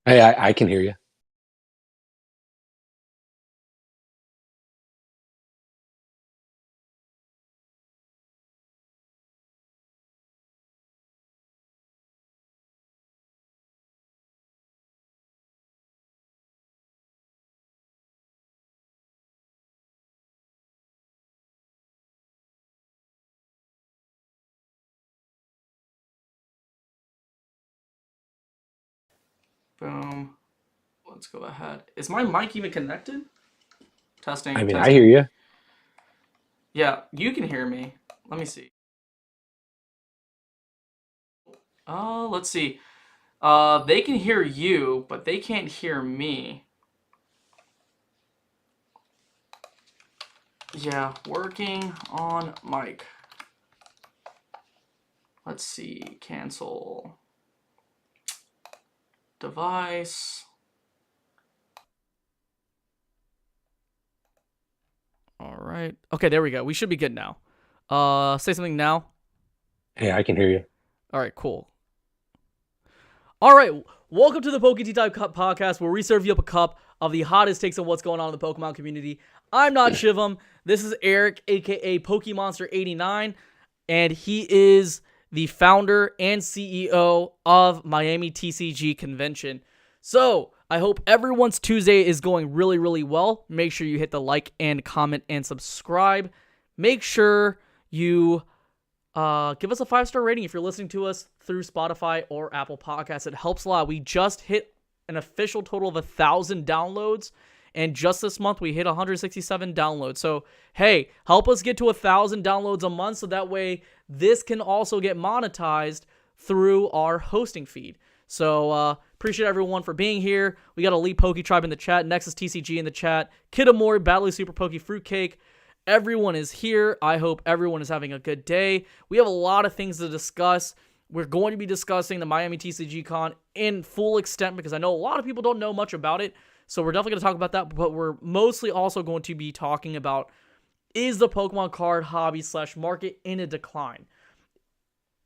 Hey, I can hear you. Boom. Let's go ahead. Is my mic even connected? I Testing, mean, I hear testing. you. Yeah, you can hear me. Let me see. Let's see. They can hear you, but they can't hear me. Yeah, working on mic. Let's see. Cancel device. All right. Okay, there we go. We should be good now. Say something now. Hey, I can hear you. All right, cool. All right, welcome to the Poke Tea Time Cup podcast, where we serve you up a cup of the hottest takes on what's going on in the Pokemon community. I'm not Shivam. This is Eric, aka PokeMonster89, and he is the founder and CEO of Miami TCG Convention. So I hope everyone's Tuesday is going really, really well. Make sure you hit the like and comment and subscribe. Make sure you give us a 5-star rating if you're listening to us through Spotify or Apple Podcasts. It helps a lot. We just hit an official total of 1,000 downloads, and just this month we hit 167 downloads. So hey, help us get to 1,000 downloads a month, so that way this can also get monetized through our hosting feed. So appreciate everyone for being here. We got Elite Poke Tribe in the chat, Nexus TCG in the chat, Kid Amori, Battle Super Poke Fruitcake. Everyone is here. I hope everyone is having a good day. We have a lot of things to discuss. We're going to be discussing the Miami TCG Con in full extent because I know a lot of people don't know much about it. So we're definitely going to talk about that, but we're mostly also going to be talking about, is the Pokemon card hobby slash market in a decline?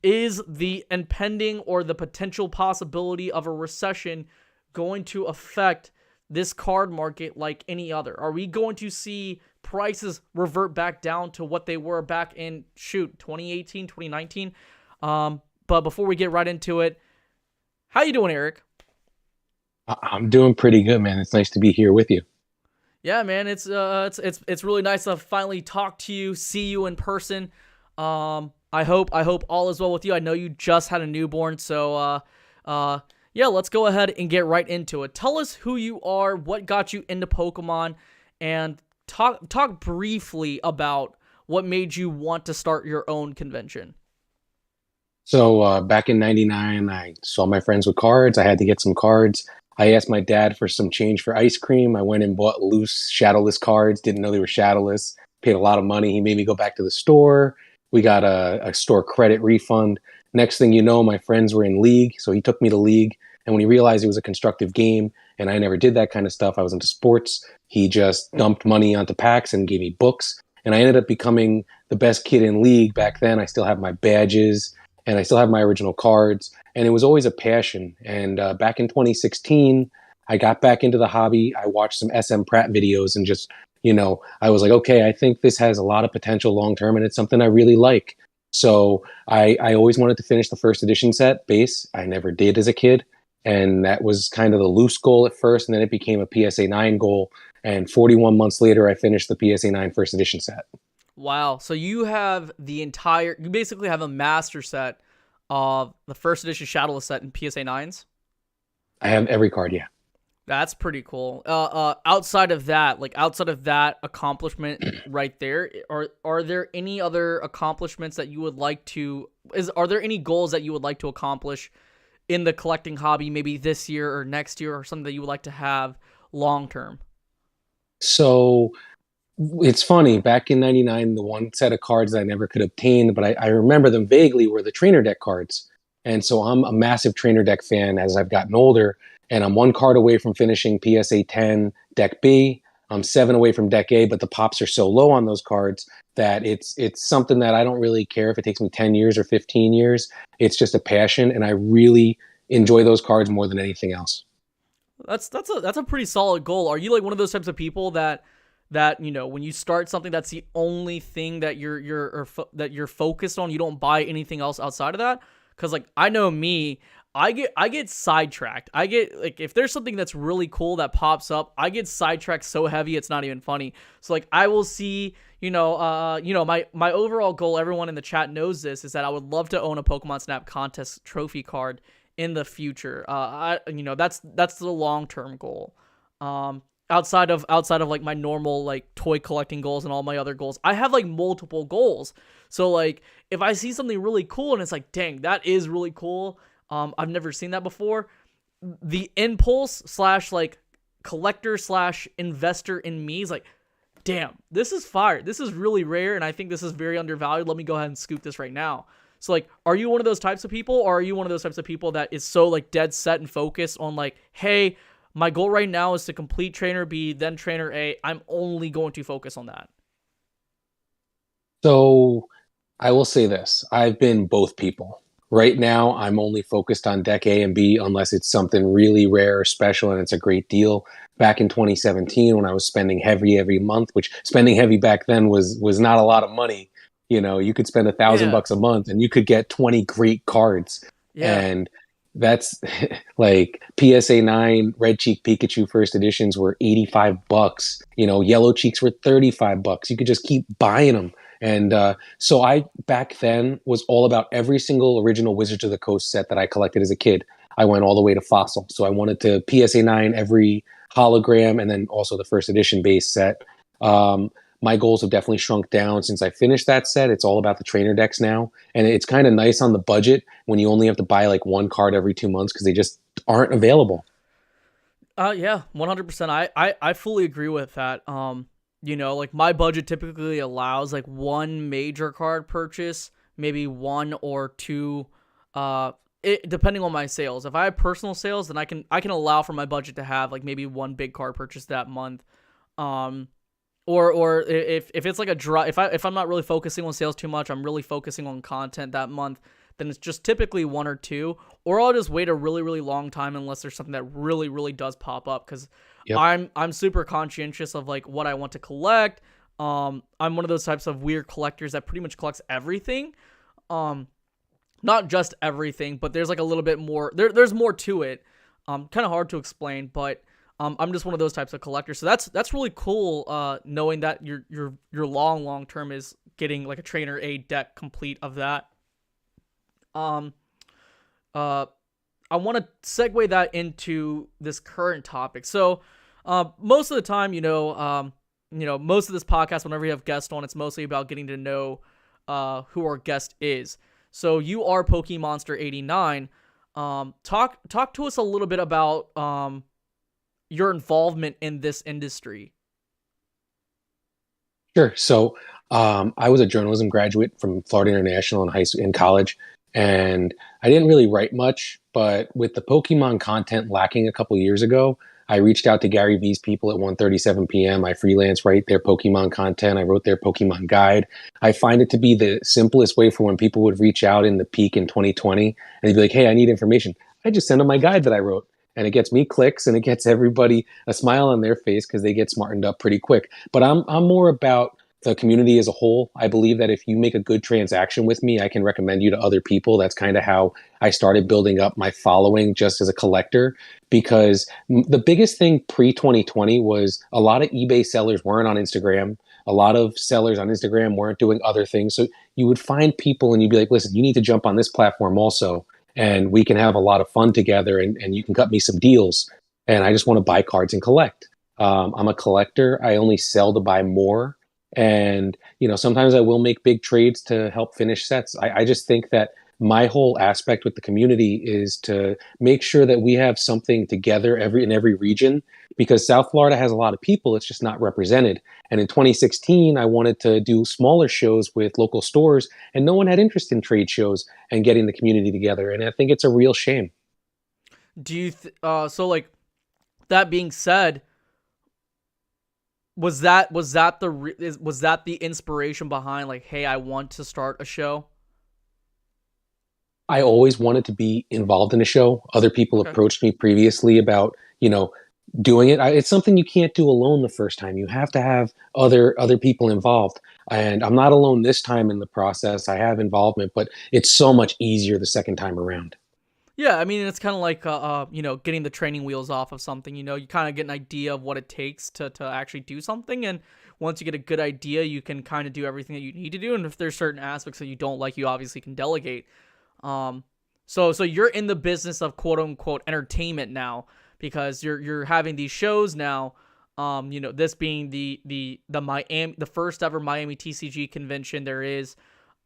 Is the impending or the potential possibility of a recession going to affect this card market like any other? Are we going to see prices revert back down to what they were back in 2018, 2019? But before we get right into it, how you doing, Eric? I'm doing pretty good, man. It's nice to be here with you. Yeah, man, it's really nice to finally talk to you, see you in person. I hope all is well with you. I know you just had a newborn, so yeah, let's go ahead and get right into it. Tell us who you are, what got you into Pokemon, and talk briefly about what made you want to start your own convention. So back in '99, I saw my friends with cards. I had to get some cards. I asked my dad for some change for ice cream. I went and bought loose shadowless cards. Didn't know they were shadowless. Paid a lot of money. He made me go back to the store. We got a store credit refund. Next thing you know, my friends were in League, so he took me to League. And when he realized it was a constructive game, and I never did that kind of stuff, I was into sports. He just dumped money onto packs and gave me books. And I ended up becoming the best kid in League back then. I still have my badges and I still have my original cards. And it was always a passion. And back in 2016, I got back into the hobby. I watched some SM Pratt videos and just, I was like, okay, I think this has a lot of potential long term, and it's something I really like. So I always wanted to finish the first edition set base. I never did as a kid. And that was kind of the loose goal at first. And then it became a PSA 9 goal. And 41 months later, I finished the PSA 9 first edition set. Wow. So you basically have a master set of the first edition Shadowless set in PSA 9s. I have every card, yeah. That's pretty cool. Outside of that accomplishment right there, are there any other accomplishments that you would like to, are there any goals that you would like to accomplish in the collecting hobby, maybe this year or next year, or something that you would like to have long term? So it's funny, back in '99, the one set of cards that I never could obtain, but I remember them vaguely, were the trainer deck cards. And so I'm a massive trainer deck fan as I've gotten older, and I'm one card away from finishing PSA 10 deck B. I'm seven away from deck A, but the pops are so low on those cards that it's something that I don't really care if it takes me 10 years or 15 years. It's just a passion, and I really enjoy those cards more than anything else. That's a pretty solid goal. Are you like one of those types of people that when you start something, that's the only thing that that you're focused on, you don't buy anything else outside of that? Because like I know me, I get sidetracked. I get like, if there's something that's really cool that pops up, I get sidetracked so heavy it's not even funny. So like I will see, my overall goal, everyone in the chat knows this, is that I would love to own a Pokemon Snap contest trophy card in the future. That's the long-term goal. Outside of like my normal like toy collecting goals and all my other goals, I have like multiple goals. So like if I see something really cool and it's like, dang, that is really cool, I've never seen that before, the impulse slash like collector slash investor in me is like, damn, this is fire, this is really rare, and I think this is very undervalued, let me go ahead and scoop this right now. So like, are you one of those types of people, or are you one of those types of people that is so like dead set and focused on like, hey, my goal right now is to complete Trainer B, then Trainer A. I'm only going to focus on that? So I will say this. I've been both people. Right now, I'm only focused on deck A and B unless it's something really rare or special and it's a great deal. Back in 2017, when I was spending heavy every month, which spending heavy back then was not a lot of money. You could spend Yeah, $1,000 a month and you could get 20 great cards. yeah, And that's like PSA 9 Red Cheek Pikachu first editions were $85. Yellow Cheeks were $35. You could just keep buying them. And so I back then was all about every single original Wizards of the Coast set that I collected as a kid. I went all the way to Fossil. So I wanted to PSA 9 every hologram and then also the first edition base set. My goals have definitely shrunk down since I finished that set. It's all about the trainer decks now. And it's kind of nice on the budget when you only have to buy like one card every 2 months because they just aren't available. yeah, 100%. I fully agree with that. Like my budget typically allows like one major card purchase, maybe one or two, depending on my sales. If I have personal sales, then I can allow for my budget to have like maybe one big card purchase that month. Um, or if it's like a draw, if I'm not really focusing on sales too much, I'm really focusing on content that month, then it's just typically one or two, or I'll just wait a really really long time unless there's something that really really does pop up, because Yep. I'm super conscientious of like what I want to collect. I'm one of those types of weird collectors that pretty much collects everything. Um, Not just everything, but there's like a little bit more. There's more to it. Kind of hard to explain, but I'm just one of those types of collectors. So that's really cool. Knowing that your long term is getting like a Trainer A deck complete of that. Um, uh, I want to segue that into this current topic. So, most of the time, most of this podcast, whenever we have guests on, it's mostly about getting to know who our guest is. So you are PokeMonster89. Talk to us a little bit about your involvement in this industry. Sure. So I was a journalism graduate from Florida International in college, and I didn't really write much. But with the Pokemon content lacking a couple years ago, I reached out to Gary V's people at 1:37 p.m. I freelance write their Pokemon content. I wrote their Pokemon guide. I find it to be the simplest way for when people would reach out in the peak in 2020 and they'd be like, "Hey, I need information." I just send them my guide that I wrote, and it gets me clicks and it gets everybody a smile on their face because they get smartened up pretty quick. But I'm more about the community as a whole. I believe that if you make a good transaction with me, I can recommend you to other people. That's kind of how I started building up my following just as a collector. Because the biggest thing pre 2020 was a lot of eBay sellers weren't on Instagram. A lot of sellers on Instagram weren't doing other things. So you would find people and you'd be like, listen, you need to jump on this platform also. And we can have a lot of fun together and you can cut me some deals. And I just want to buy cards and collect. I'm a collector. I only sell to buy more. And, sometimes I will make big trades to help finish sets. I just think that my whole aspect with the community is to make sure that we have something together in every region, because South Florida has a lot of people. It's just not represented. And in 2016, I wanted to do smaller shows with local stores, and no one had interest in trade shows and getting the community together. And I think it's a real shame. Do you so like, that being said, was that the inspiration behind like, hey, I want to start a show? I always wanted to be involved in a show. Other people Okay. approached me previously about, doing it. It's something you can't do alone the first time. You have to have other people involved. And I'm not alone this time in the process. I have involvement, but it's so much easier the second time around. Yeah, I mean, it's kind of like, getting the training wheels off of something. You kind of get an idea of what it takes to actually do something. And once you get a good idea, you can kind of do everything that you need to do. And if there's certain aspects that you don't like, you obviously can delegate. Um, so you're in the business of quote unquote entertainment now because you're having these shows now. This being the first ever Miami TCG convention there is.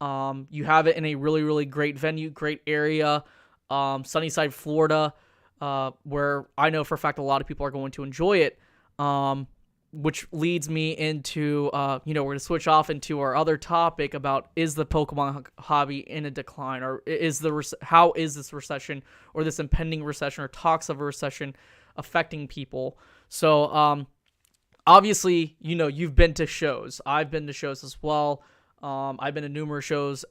You have it in a really, really great venue, great area. Sunnyside, Florida, where I know for a fact a lot of people are going to enjoy it. Which leads me into, we're going to switch off into our other topic about is the Pokemon hobby in a decline, or how is this recession or this impending recession or talks of a recession affecting people? So, obviously, you've been to shows. I've been to shows as well. I've been to numerous shows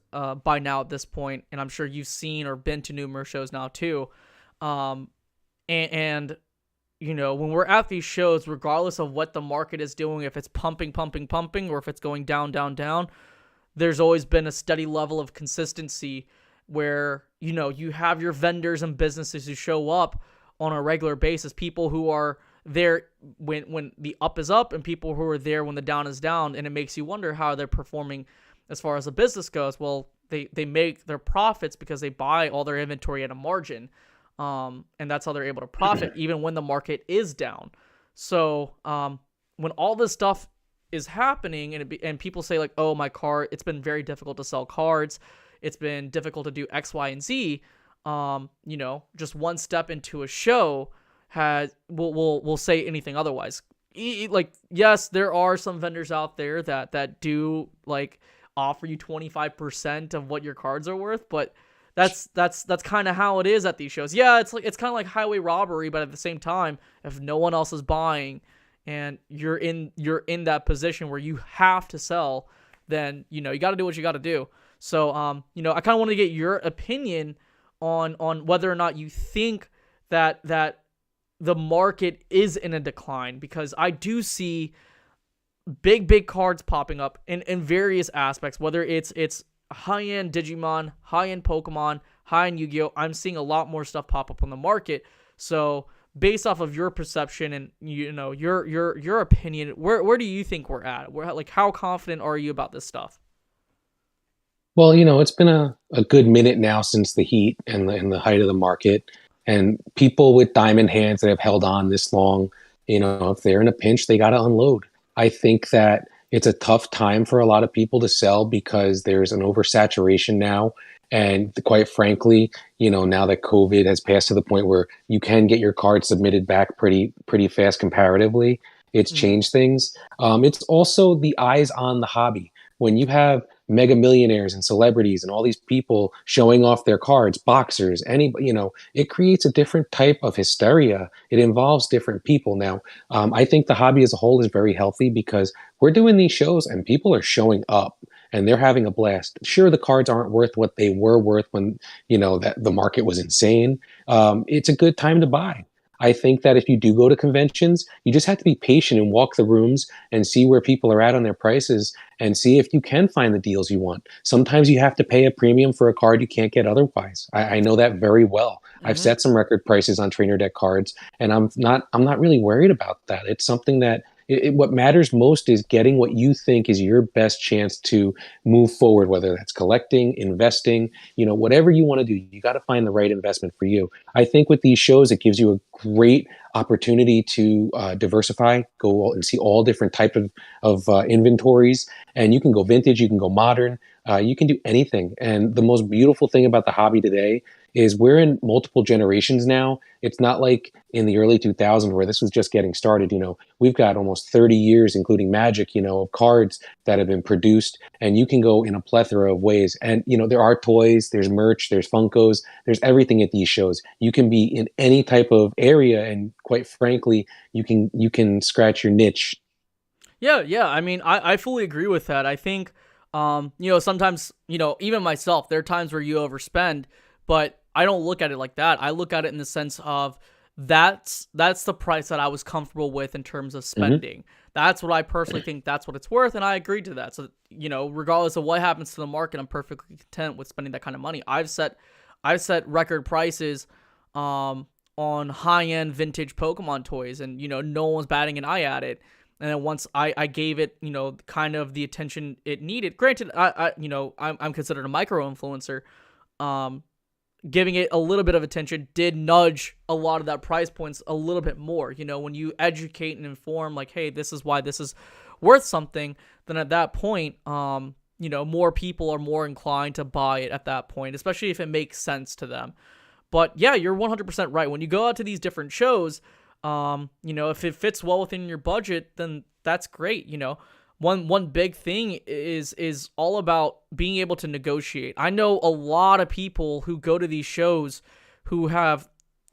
by now at this point, and I'm sure you've seen or been to numerous shows now too. And when we're at these shows, regardless of what the market is doing, if it's pumping, or if it's going down, down, there's always been a steady level of consistency where, you have your vendors and businesses who show up on a regular basis, people who are there when the up is up and people who are there when the down is down. And it makes you wonder how they're performing as far as the business goes. Well, they make their profits because they buy all their inventory at a margin. And that's how they're able to profit even when the market is down. So when all this stuff is happening and people say like, oh, my card, it's been very difficult to sell cards. It's been difficult to do X, Y, and Z. Just one step into a show will say anything otherwise. Like, yes, there are some vendors out there that do like offer you 25% of what your cards are worth, but that's kind of how it is at these shows. Yeah, it's kind of like highway robbery, but at the same time, if no one else is buying and you're in that position where you have to sell, then you got to do what you got to do. So I kind of want to get your opinion on whether or not you think that the market is in a decline, because I do see big cards popping up in various aspects, whether it's high-end Digimon, high-end Pokemon, high-end Yu-Gi-Oh! I'm seeing a lot more stuff pop up on the market. So based off of your perception and your opinion, where do you think we're at? How confident are you about this stuff? Well, it's been a good minute now since the heat and the height of the market. And people with diamond hands that have held on this long, if they're in a pinch, they got to unload. I think that it's a tough time for a lot of people to sell because there's an oversaturation now. And quite frankly, now that COVID has passed to the point where you can get your card submitted back pretty fast comparatively, it's Mm-hmm. changed things. It's also the eyes on the hobby. When you have mega millionaires and celebrities and all these people showing off their cards, boxers, it creates a different type of hysteria. It involves different people. Now, I think the hobby as a whole is very healthy because we're doing these shows and people are showing up and they're having a blast. Sure, the cards aren't worth what they were worth when, that the market was insane. It's a good time to buy. I think that if you do go to conventions, you just have to be patient and walk the rooms and see where people are at on their prices and see if you can find the deals you want. Sometimes you have to pay a premium for a card you can't get otherwise. I know that very well. I've Mm-hmm. set some record prices on trainer deck cards, and I'm not really worried about that. It's something that what matters most is getting what you think is your best chance to move forward, whether that's collecting, investing, whatever you want to do. You got to find the right investment for you. I think with these shows, it gives you a great opportunity to diversify, go and see all different type of inventories, and you can go vintage, you can go modern, you can do anything. And the most beautiful thing about the hobby today is we're in multiple generations now. It's not like in the early 2000s where this was just getting started. We've got almost 30 years, including Magic, of cards that have been produced, and you can go in a plethora of ways. And there are toys, there's merch, there's Funkos, there's everything at these shows. You can be in any type of area, and quite frankly, you can scratch your niche. Yeah. I mean, I fully agree with that. I think, sometimes, even myself, there are times where you overspend, But I don't look at it like that. I look at it in the sense of that's the price that I was comfortable with in terms of spending. That's what I personally think that's what it's worth, and I agreed to that. So, regardless of what happens to the market, I'm perfectly content with spending that kind of money. I've set record prices on high-end vintage Pokemon toys, and no one was batting an eye at it. And then once I gave it, kind of the attention it needed. Granted, I'm considered a micro influencer. Giving it a little bit of attention did nudge a lot of that price points a little bit more. When you educate and inform, like, hey, this is why this is worth something, then at that point, more people are more inclined to buy it at that point, especially if it makes sense to them. But yeah, you're 100% right. When you go out to these different shows, if it fits well within your budget, then that's great. One big thing is all about being able to negotiate. I know a lot of people who go to these shows who have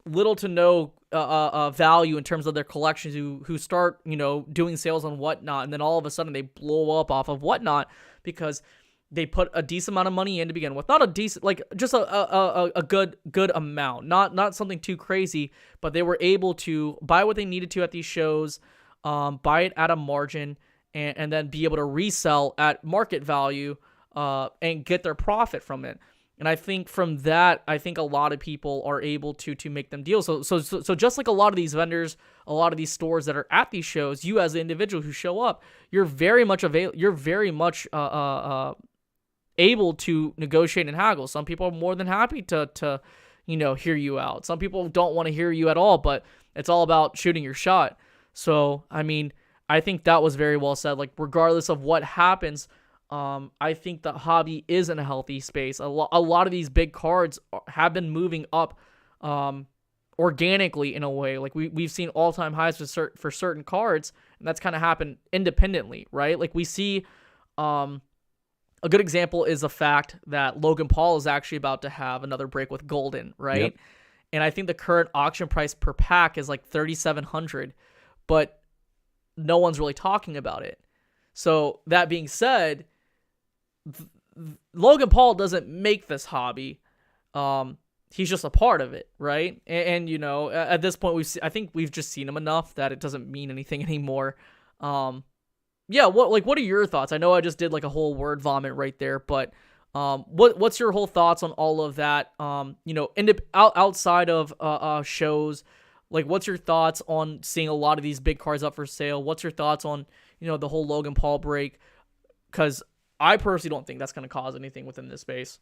little to no value in terms of their collections, who start doing sales on Whatnot, and then all of a sudden they blow up off of Whatnot because they put a decent amount of money in to begin with. Not a decent, like, just a good amount, not something too crazy, but they were able to buy what they needed to at these shows, buy it at a margin, and then be able to resell at market value, and get their profit from it. And I think from that, a lot of people are able to make them deals. So just like a lot of these vendors, a lot of these stores that are at these shows, you as an individual who show up, you're very much able to negotiate and haggle. Some people are more than happy to hear you out. Some people don't want to hear you at all, but it's all about shooting your shot. So, I think that was very well said. Like, regardless of what happens, I think the hobby is in a healthy space. A lot of these big cards have been moving up organically in a way. Like, we've seen all-time highs for certain cards, and that's kind of happened independently, right? Like, we see a good example is the fact that Logan Paul is actually about to have another break with Golden, right? Yep. And I think the current auction price per pack is like $3,700, but no one's really talking about it. So that being said, Logan Paul doesn't make this hobby. He's just a part of it, right? And at this point, I think we've just seen him enough that it doesn't mean anything anymore. Yeah, what are your thoughts? I know I just did like a whole word vomit right there, but what's your whole thoughts on all of that? Outside of shows, like, what's your thoughts on seeing a lot of these big cards up for sale? What's your thoughts on the whole Logan Paul break? Because I personally don't think that's going to cause anything within this space.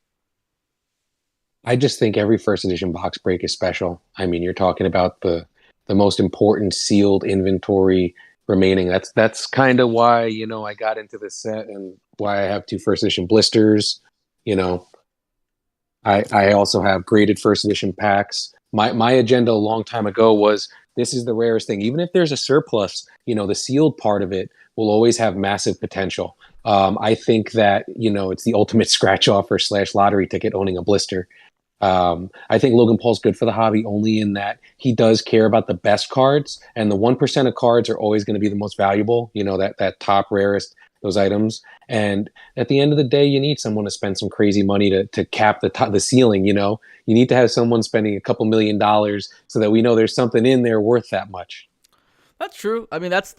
I just think every first edition box break is special. You're talking about the most important sealed inventory remaining. That's kind of why I got into this set and why I have 2 first edition blisters. I also have graded first edition packs. My agenda a long time ago was, this is the rarest thing. Even if there's a surplus, the sealed part of it will always have massive potential. I think that it's the ultimate scratch offer / lottery ticket owning a blister. I think Logan Paul's good for the hobby only in that he does care about the best cards, and the 1% of cards are always going to be the most valuable, that top rarest, those items. And at the end of the day, you need someone to spend some crazy money to cap the ceiling. You need to have someone spending a couple $1 million so that we know there's something in there worth that much. That's true. That's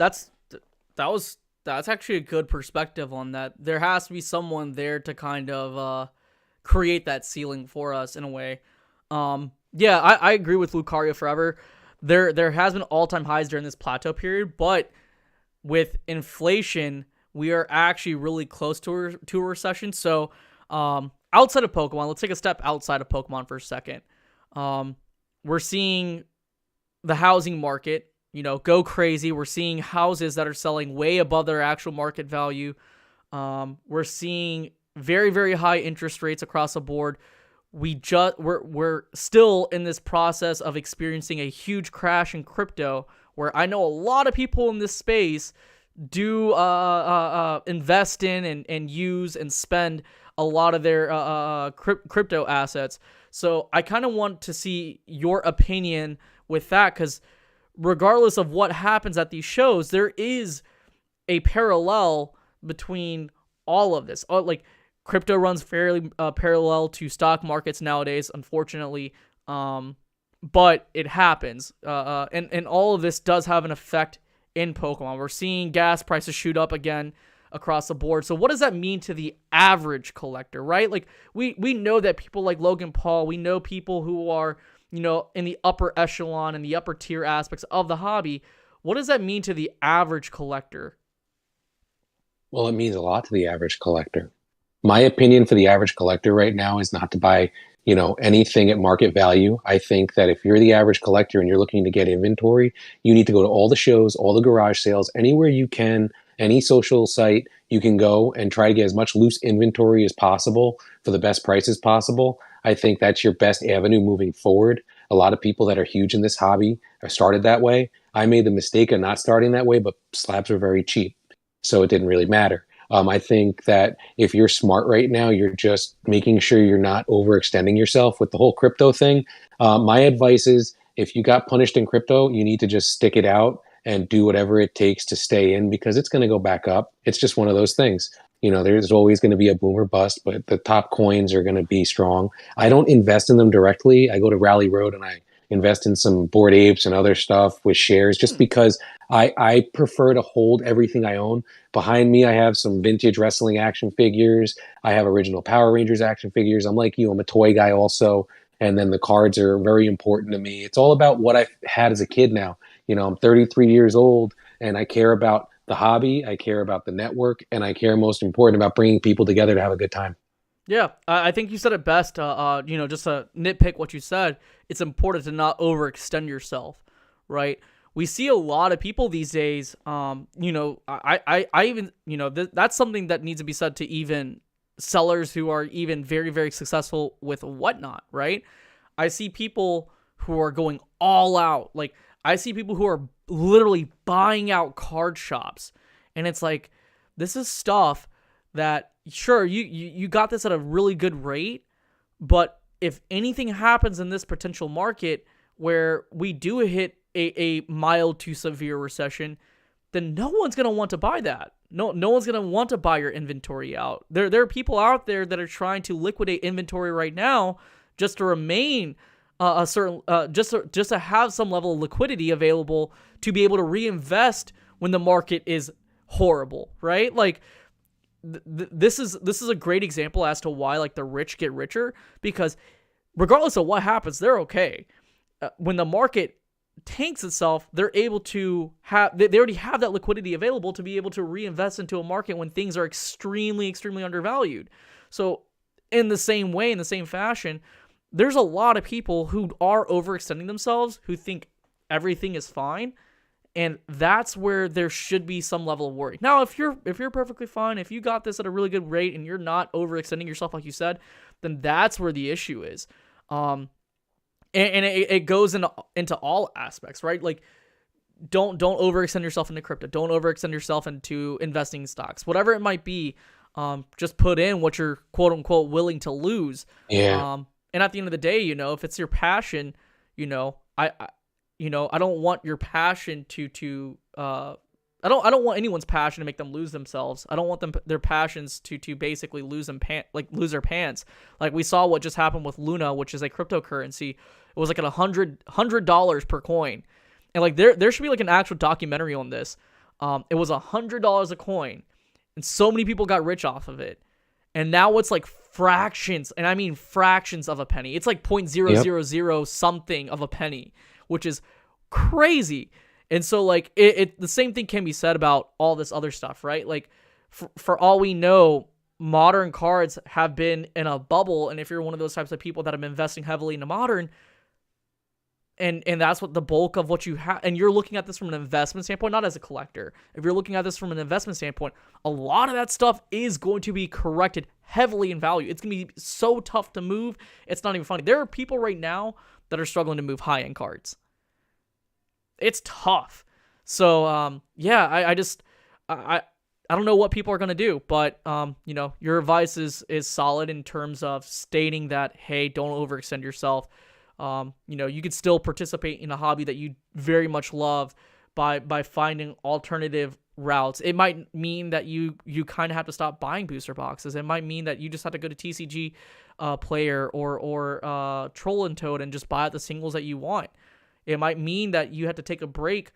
actually a good perspective on that. There has to be someone there to kind of create that ceiling for us in a way. Yeah, I agree with Lucario forever. There has been all-time highs during this plateau period, but with inflation, we are actually really close to a recession. So outside of Pokemon, let's take a step outside of Pokemon for a second. We're seeing the housing market, go crazy. We're seeing houses that are selling way above their actual market value. We're seeing very, very high interest rates across the board. We're still in this process of experiencing a huge crash in crypto, where I know a lot of people in this space do invest in and use and spend a lot of their crypto assets. So I kind of want to see your opinion with that, because regardless of what happens at these shows, there is a parallel between all of this. Like, Crypto runs fairly parallel to stock markets nowadays, unfortunately. But it happens. And all of this does have an effect in Pokemon. We're seeing gas prices shoot up again across the board. So what does that mean to the average collector, right? Like we know that people like Logan Paul, we know people who are, in the upper echelon and the upper tier aspects of the hobby. What does that mean to the average collector? Well, it means a lot to the average collector. My opinion for the average collector right now is not to buy, anything at market value. I think that if you're the average collector and you're looking to get inventory, you need to go to all the shows, all the garage sales, anywhere you can, any social site you can go and try to get as much loose inventory as possible for the best prices possible. I think that's your best avenue moving forward. A lot of people that are huge in this hobby are started that way. I made the mistake of not starting that way, but slabs were very cheap, so it didn't really matter. I think that if you're smart right now, you're just making sure you're not overextending yourself with the whole crypto thing. My advice is if you got punished in crypto, you need to just stick it out and do whatever it takes to stay in, because it's going to go back up. It's just one of those things. There's always going to be a boom or bust, but the top coins are going to be strong. I don't invest in them directly. I go to Rally Road and I invest in some Bored Apes and other stuff with shares, just because I prefer to hold everything I own. Behind me, I have some vintage wrestling action figures. I have original Power Rangers action figures. I'm like you, I'm a toy guy also. And then the cards are very important to me. It's all about what I had as a kid now. I'm 33 years old and I care about the hobby. I care about the network, and I care most important about bringing people together to have a good time. Yeah, I think you said it best. Just to nitpick what you said, it's important to not overextend yourself, right? We see a lot of people these days. I even, that's something that needs to be said to even sellers who are even very, very successful with whatnot, right? I see people who are going all out. Like, I see people who are literally buying out card shops, and it's like, this is stuff that, sure, you got this at a really good rate, but if anything happens in this potential market where we do hit a mild to severe recession, then no one's going to want to buy that. No one's going to want to buy your inventory out. There are people out there that are trying to liquidate inventory right now just to remain just to have some level of liquidity available to be able to reinvest when the market is horrible, right? Like, this is a great example as to why, like, the rich get richer, because regardless of what happens, they're okay. When the market tanks itself, they're able to they already have that liquidity available to be able to reinvest into a market when things are extremely, extremely undervalued. So in the same way, in the same fashion, there's a lot of people who are overextending themselves, who think everything is fine. And that's where there should be some level of worry. Now, if you're perfectly fine, if you got this at a really good rate and you're not overextending yourself like you said, then that's where the issue is. And it goes into all aspects, right? Like, don't overextend yourself into crypto. Don't overextend yourself into investing in stocks. Whatever it might be, just put in what you're quote unquote willing to lose. Yeah. And at the end of the day, if it's your passion, I don't want your passion I don't want anyone's passion to make them lose themselves. I don't want their passions to basically lose their pants. Like, we saw what just happened with Luna, which is a cryptocurrency. It was like at $100 per coin. And like, there should be like an actual documentary on this. It was $100 a coin, and so many people got rich off of it. And now it's like fractions, and I mean fractions of a penny. It's like 0.000 something of a penny, which is crazy. And so, like, the same thing can be said about all this other stuff, right? Like, for all we know, modern cards have been in a bubble, and if you're one of those types of people that have been investing heavily into modern, and that's what the bulk of what you have, and you're looking at this from an investment standpoint, not as a collector. If you're looking at this from an investment standpoint, a lot of that stuff is going to be corrected heavily in value. It's going to be so tough to move, it's not even funny. There are people right now that are struggling to move high-end cards. It's tough. So, I don't know what people are going to do, but, your advice is solid in terms of stating that, hey, don't overextend yourself. You could still participate in a hobby that you very much love by finding alternative routes. It might mean that you kind of have to stop buying booster boxes. It might mean that you just have to go to TCG Player or Troll and Toad and just buy out the singles that you want. It might mean that you have to take a break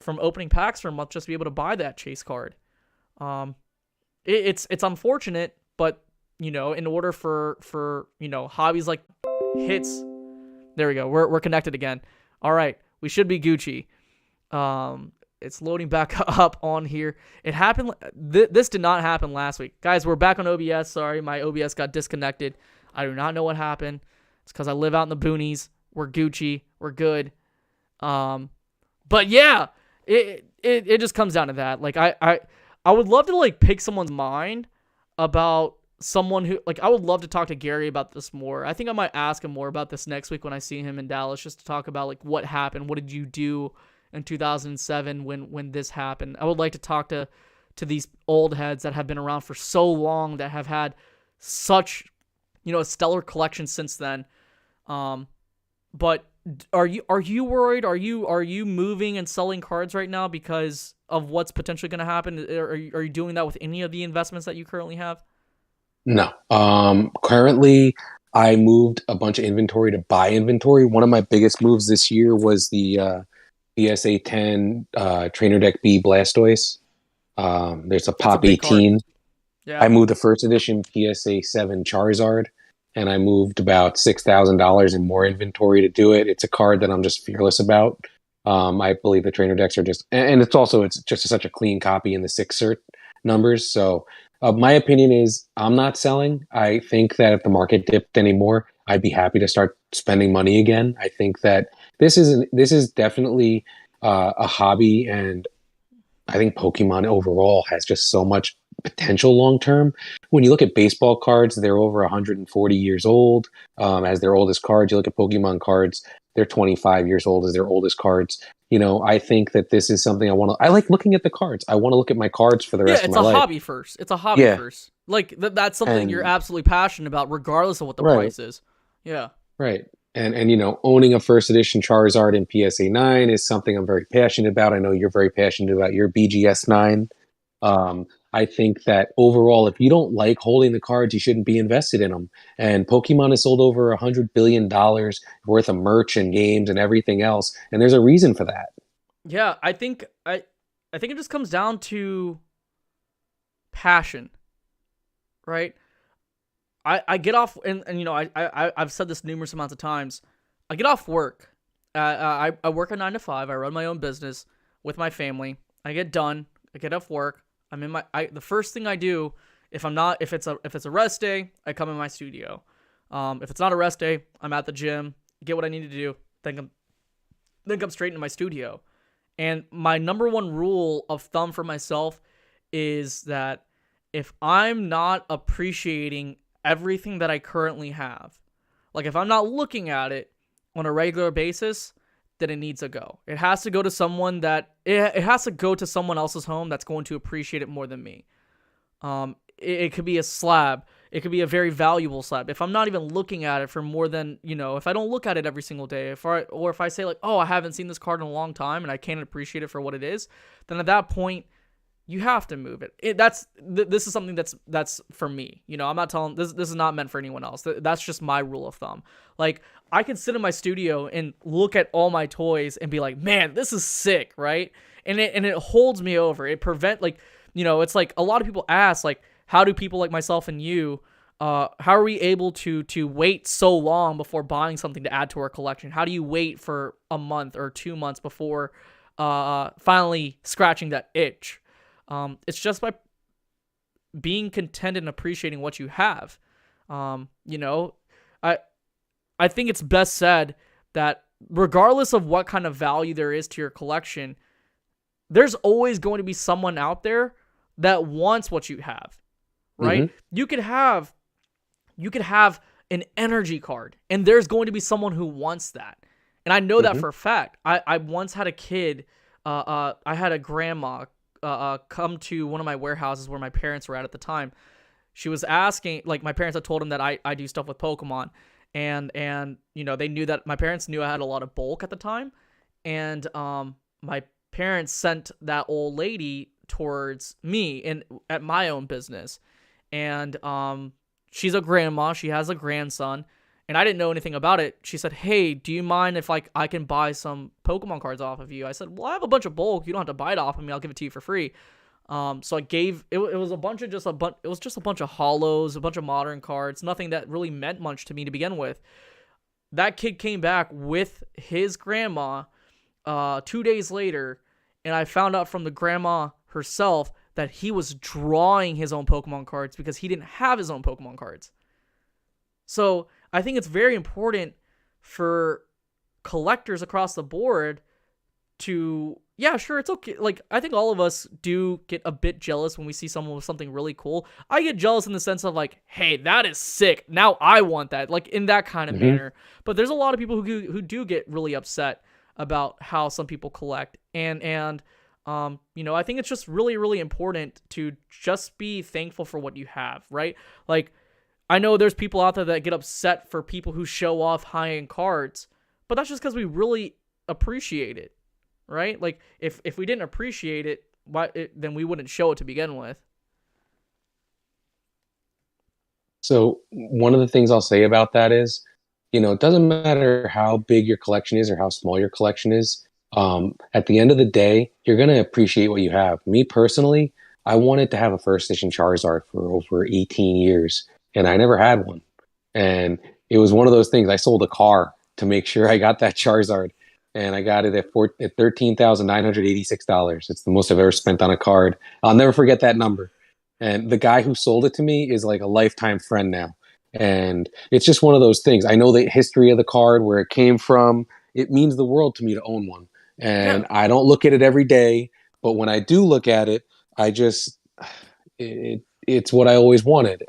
from opening packs for a month just to be able to buy that chase card. It's unfortunate, but in order for hobbies like hits, there we go. We're connected again. All right, we should be Gucci. It's loading back up on here. It happened. This did not happen last week, guys. We're back on OBS. Sorry, my OBS got disconnected. I do not know what happened. It's because I live out in the boonies. We're Gucci. We're good. But yeah, it just comes down to that. Like I would love to like pick someone's mind about someone who, like, I would love to talk to Gary about this more. I think I might ask him more about this next week when I see him in Dallas, just to talk about like what happened. What did you do in 2007 when this happened? I would like to talk to these old heads that have been around for so long, that have had such, a stellar collection since then. But are you worried? Are you moving and selling cards right now because of what's potentially going to happen? Are you doing that with any of the investments that you currently have? No. Currently, I moved a bunch of inventory to buy inventory. One of my biggest moves this year was the PSA 10 Trainer Deck B Blastoise. There's a Pop 18. Yeah. I moved the first edition PSA 7 Charizard, and I moved about $6,000 in more inventory to do it. It's a card that I'm just fearless about. I believe the Trainer Decks are just, and it's just such a clean copy in the 6 cert numbers. So my opinion is I'm not selling. I think that if the market dipped anymore, I'd be happy to start spending money again. I think that this is definitely a hobby, and I think Pokemon overall has just so much potential long term. When you look at baseball cards, they're over 140 years old as their oldest cards. You look at Pokemon cards, they're 25 years old as their oldest cards. I think that this is something I like looking at the cards. I want to look at my cards for the rest of my life. Yeah, it's a hobby first. It's a hobby first. Like, that's something you're absolutely passionate about, regardless of what the price is. Yeah. Right. And owning a first edition Charizard in PSA 9 is something I'm very passionate about. I know you're very passionate about your BGS 9. I think that overall, if you don't like holding the cards, you shouldn't be invested in them. And Pokemon has sold over $100 billion worth of merch and games and everything else, and there's a reason for that. Yeah, I think it just comes down to passion, right? I get off, and I've said this numerous amounts of times. I get off work. I work a 9 to 5. I run my own business with my family. I get done. I get off work. I'm in the first thing I do, if it's a rest day, I come in my studio. If it's not a rest day, I'm at the gym, get what I need to do, then come straight into my studio. And my number one rule of thumb for myself is that if I'm not appreciating everything that I currently have, like if I'm not looking at it on a regular basis, then it needs to go. It has to go to someone it has to go to someone else's home that's going to appreciate it more than me. It could be a slab. It could be a very valuable slab. If I'm not even looking at it for more than, if I don't look at it every single day, if I say like, oh, I haven't seen this card in a long time and I can't appreciate it for what it is, then at that point, you have to move it. This is something that's for me. I'm not telling this is not meant for anyone else. That's just my rule of thumb. Like, I can sit in my studio and look at all my toys and be like, man, this is sick, right? And it holds me over. It it's like a lot of people ask, like, how do people like myself and you, how are we able to wait so long before buying something to add to our collection? How do you wait for a month or 2 months before finally scratching that itch? It's just by being content and appreciating what you have. I think it's best said that regardless of what kind of value there is to your collection, there's always going to be someone out there that wants what you have, right? Mm-hmm. You could have an energy card, and there's going to be someone who wants that. And I know that for a fact. I once had a kid, I had a grandma come to one of my warehouses where my parents were at the time. She was asking, like, my parents had told him that I do stuff with Pokemon, and they knew that my parents knew I had a lot of bulk at the time, and my parents sent that old lady towards me at my own business. And she's a grandma. She has a grandson. And I didn't know anything about it. She said, "Hey, do you mind if like I can buy some Pokemon cards off of you?" I said, "Well, I have a bunch of bulk. You don't have to buy it off of me. I'll give it to you for free." So I gave it. It was a bunch of It was just a bunch of holos, a bunch of modern cards. Nothing that really meant much to me to begin with. That kid came back with his grandma 2 days later, and I found out from the grandma herself that he was drawing his own Pokemon cards because he didn't have his own Pokemon cards. So I think it's very important for collectors across the board to, yeah, sure, it's okay. Like, I think all of us do get a bit jealous when we see someone with something really cool. I get jealous in the sense of like, hey, that is sick. Now I want that, like in that kind of manner. But there's a lot of people who do get really upset about how some people collect. And you know, I think it's just really, really important to just be thankful for what you have, right? Like, I know there's people out there that get upset for people who show off high-end cards, but that's just because we really appreciate it, right? Like, if we didn't appreciate it, then we wouldn't show it to begin with. So one of the things I'll say about that is, you know, it doesn't matter how big your collection is or how small your collection is. At the end of the day, you're going to appreciate what you have. Me personally, I wanted to have a first edition Charizard for over 18 years. And I never had one. And it was one of those things. I sold a car to make sure I got that Charizard. And I got it at $13,986. It's the most I've ever spent on a card. I'll never forget that number. And the guy who sold it to me is like a lifetime friend now. And it's just one of those things. I know the history of the card, where it came from. It means the world to me to own one. And yeah. I don't look at it every day. But when I do look at it, I just... it's what I always wanted.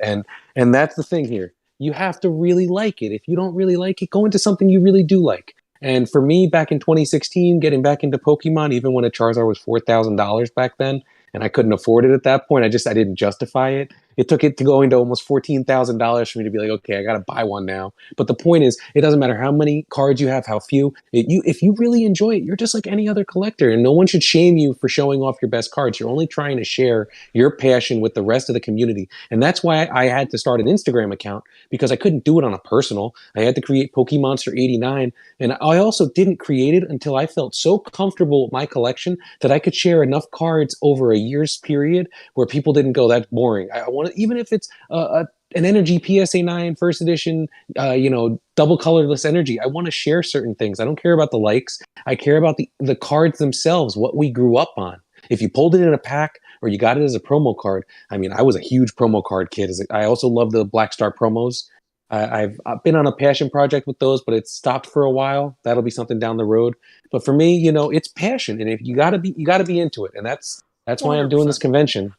And that's the thing here. You have to really like it. If you don't really like it, go into something you really do like. And for me, back in 2016, getting back into Pokemon, even when a Charizard was $4,000 back then, and I couldn't afford it at that point, I didn't justify it. It took it to going to almost $14,000 for me to be like, okay, I got to buy one now. But the point is, it doesn't matter how many cards you have, how few. If you really enjoy it, you're just like any other collector, and no one should shame you for showing off your best cards. You're only trying to share your passion with the rest of the community. And that's why I had to start an Instagram account, because I couldn't do it on a personal. I had to create PokeMonster89. And I also didn't create it until I felt so comfortable with my collection that I could share enough cards over a year's period where people didn't go, that's boring. I want to, even if it's an energy PSA 9 first edition, double colorless energy, I want to share certain things. I don't care about the likes. I care about the cards themselves, what we grew up on. If you pulled it in a pack or you got it as a promo card, I mean, I was a huge promo card kid. I also love the Black Star promos. I've been on a passion project with those, but it's stopped for a while. That'll be something down the road. But for me, it's passion, and if you gotta be into it, and that's why I'm doing this convention.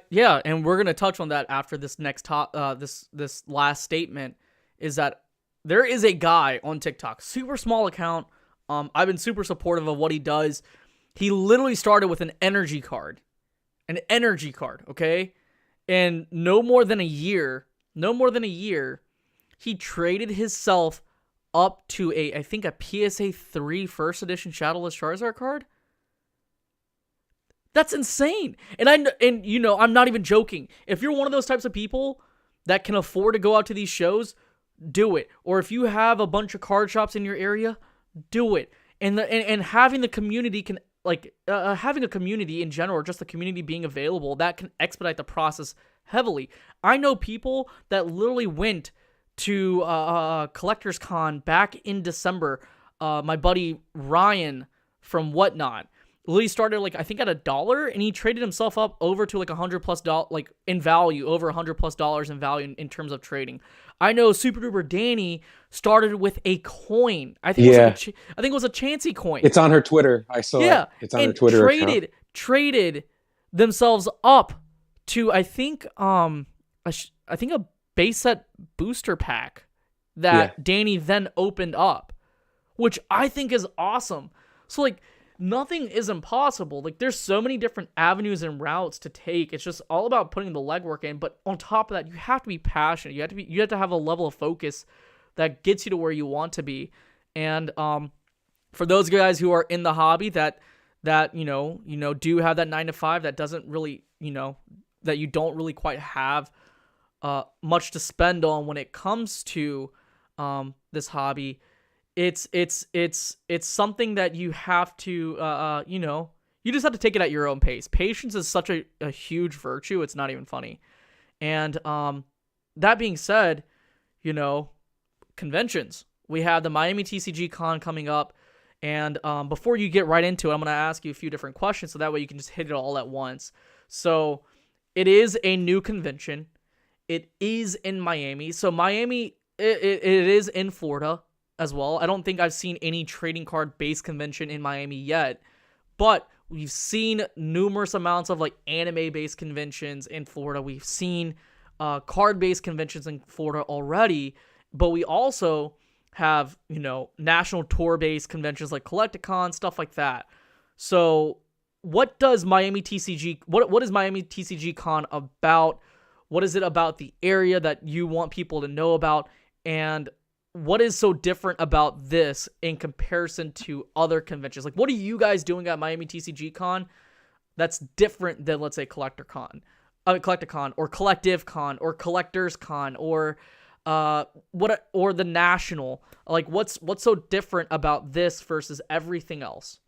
Yeah, and we're gonna touch on that after this next this last statement. Is that there is a guy on TikTok, super small account. I've been super supportive of what he does. He literally started with an energy card, okay, and no more than a year, he traded himself up to I think a PSA 3 first edition Shadowless Charizard card. That's insane. And I'm not even joking. If you're one of those types of people that can afford to go out to these shows, do it. Or if you have a bunch of card shops in your area, do it. And having the community can having a community in general, or just the community being available, that can expedite the process heavily. I know people that literally went to Collectors Con back in December. My buddy Ryan from Whatnot literally started I think at $1, and he traded himself up over to $100+ in value, over $100+ in value in terms of trading. I know Super Duper Danny started with a coin. I think it was a Chansey coin. It's on her Twitter. I saw it. It's on her Twitter account. Traded themselves up to I think a base set booster pack that Danny then opened up, which I think is awesome. So nothing is impossible. There's so many different avenues and routes to take. It's just all about putting the legwork in. But on top of that, you have to be passionate. You have to have a level of focus that gets you to where you want to be. And for those guys who are in the hobby that that do have that 9 to 5 that doesn't really that you don't really quite have much to spend on when it comes to this hobby. It's something that you have to you just have to take it at your own pace. Patience is such a huge virtue. It's not even funny. And that being said, conventions. We have the Miami TCG Con coming up. And before you get right into it, I'm going to ask you a few different questions so that way you can just hit it all at once. So it is a new convention. It is in Miami. So Miami, it is in Florida as well. I don't think I've seen any trading card based convention in Miami yet, but we've seen numerous amounts of like anime based conventions in Florida. We've seen card based conventions in Florida already, but we also have national tour based conventions like Collecticon, stuff like that. So what does Miami TCG what is Miami TCG Con about? What is it about the area that you want people to know about, and what is so different about this in comparison to other conventions? Like, what are you guys doing at Miami TCG Con that's different than, let's say, Collecticon or Collective Con or Collectors Con or the National? Like, what's so different about this versus everything else?